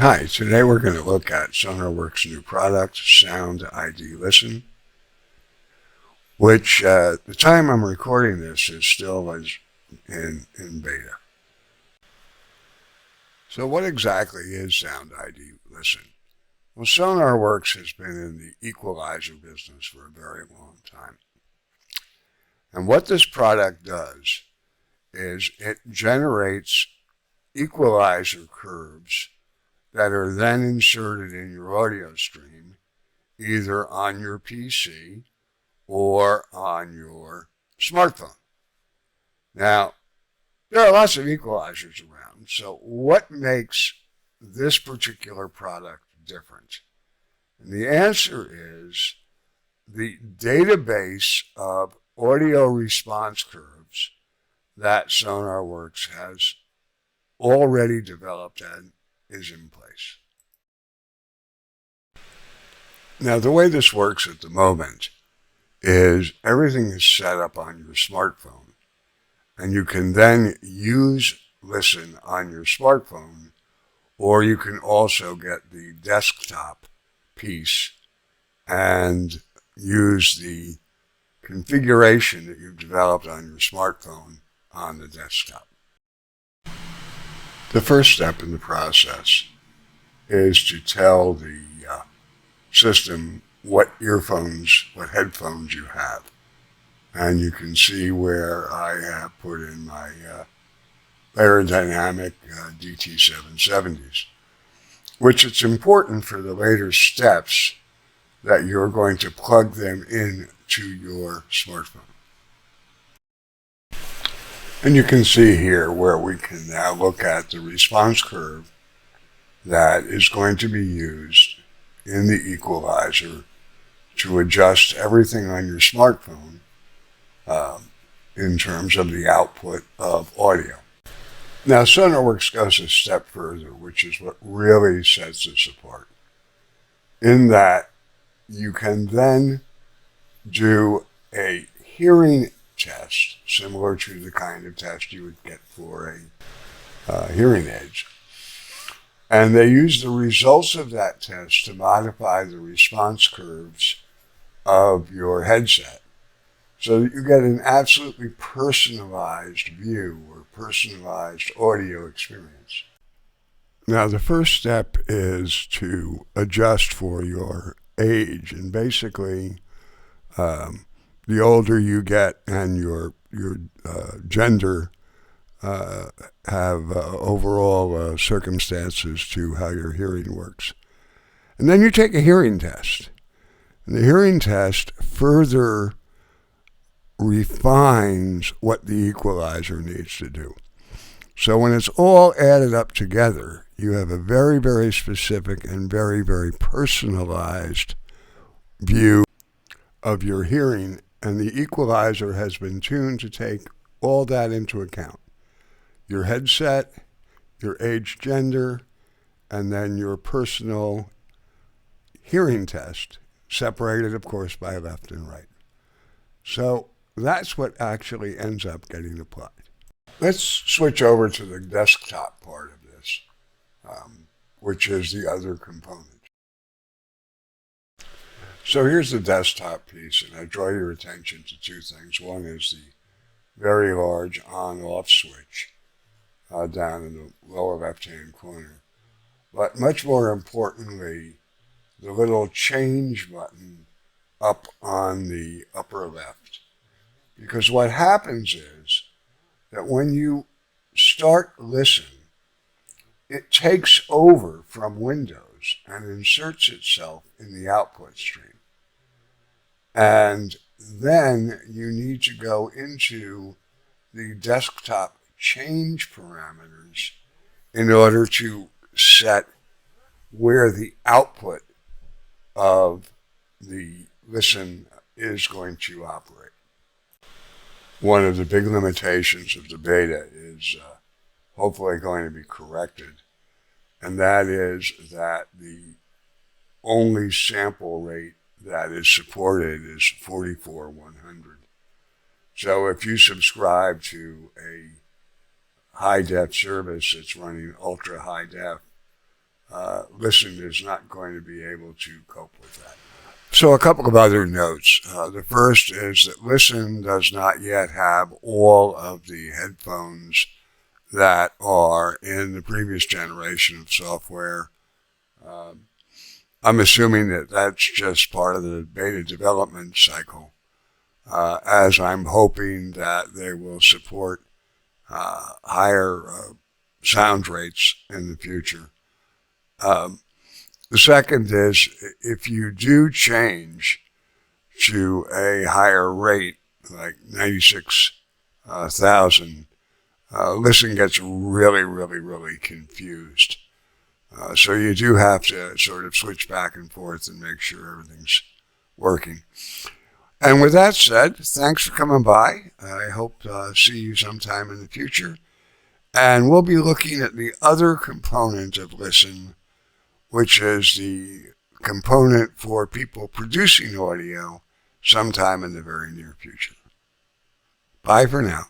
Hi, today we're going to look at Sonarworks' new product, SoundID Listen, which the time I'm recording this is still in beta. So what exactly is SoundID Listen? Well, Sonarworks has been in the equalizer business for a very long time. And what this product does is it generates equalizer curves that are then inserted in your audio stream, either on your PC or on your smartphone. Now, there are lots of equalizers around, so what makes this particular product different? And the answer is the database of audio response curves that Sonarworks has already developed and is in place. Now, the way this works at the moment is everything is set up on your smartphone, and you can then use Listen on your smartphone, or you can also get the desktop piece and use the configuration that you've developed on your smartphone on the desktop. The first step in the process is to tell the system what headphones you have. And you can see where I have put in my aerodynamic DT770s, which it's important for the later steps that you're going to plug them in to your smartphone. And you can see here where we can now look at the response curve that is going to be used in the equalizer to adjust everything on your smartphone in terms of the output of audio. Now, Sonarworks goes a step further, which is what really sets us apart, in that you can then do a hearing test, similar to the kind of test you would get for a hearing aids. And they use the results of that test to modify the response curves of your headset so that you get an absolutely personalized view or personalized audio experience. Now, the first step is to adjust for your age, and basically the older you get and your gender have overall circumstances to how your hearing works. And then you take a hearing test. And the hearing test further refines what the equalizer needs to do. So when it's all added up together, you have a very, very specific and very, very personalized view of your hearing, and the equalizer has been tuned to take all that into account. Your headset, your age, gender, and then your personal hearing test, separated, of course, by left and right. So that's what actually ends up getting applied. Let's switch over to the desktop part of this, which is the other component. So here's the desktop piece, and I draw your attention to two things. One is the very large on-off switch down in the lower left-hand corner. But much more importantly, the little change button up on the upper left. Because what happens is that when you start Listen, it takes over from Windows and inserts itself in the output stream. And then you need to go into the desktop change parameters in order to set where the output of the Listen is going to operate. One of the big limitations of the beta is hopefully going to be corrected, and that is that the only sample rate that is supported is 44/100. So if you subscribe to a high-def service that's running ultra-high-def, Listen is not going to be able to cope with that. So a couple of other notes. The first is that Listen does not yet have all of the headphones that are in the previous generation of software. I'm assuming that that's just part of the beta development cycle, as I'm hoping that they will support higher sound rates in the future. The second is if you do change to a higher rate, like 96,000, Listen gets really, really, really confused. So you do have to sort of switch back and forth and make sure everything's working. And with that said, thanks for coming by. I hope to see you sometime in the future. And we'll be looking at the other component of Listen, which is the component for people producing audio sometime in the very near future. Bye for now.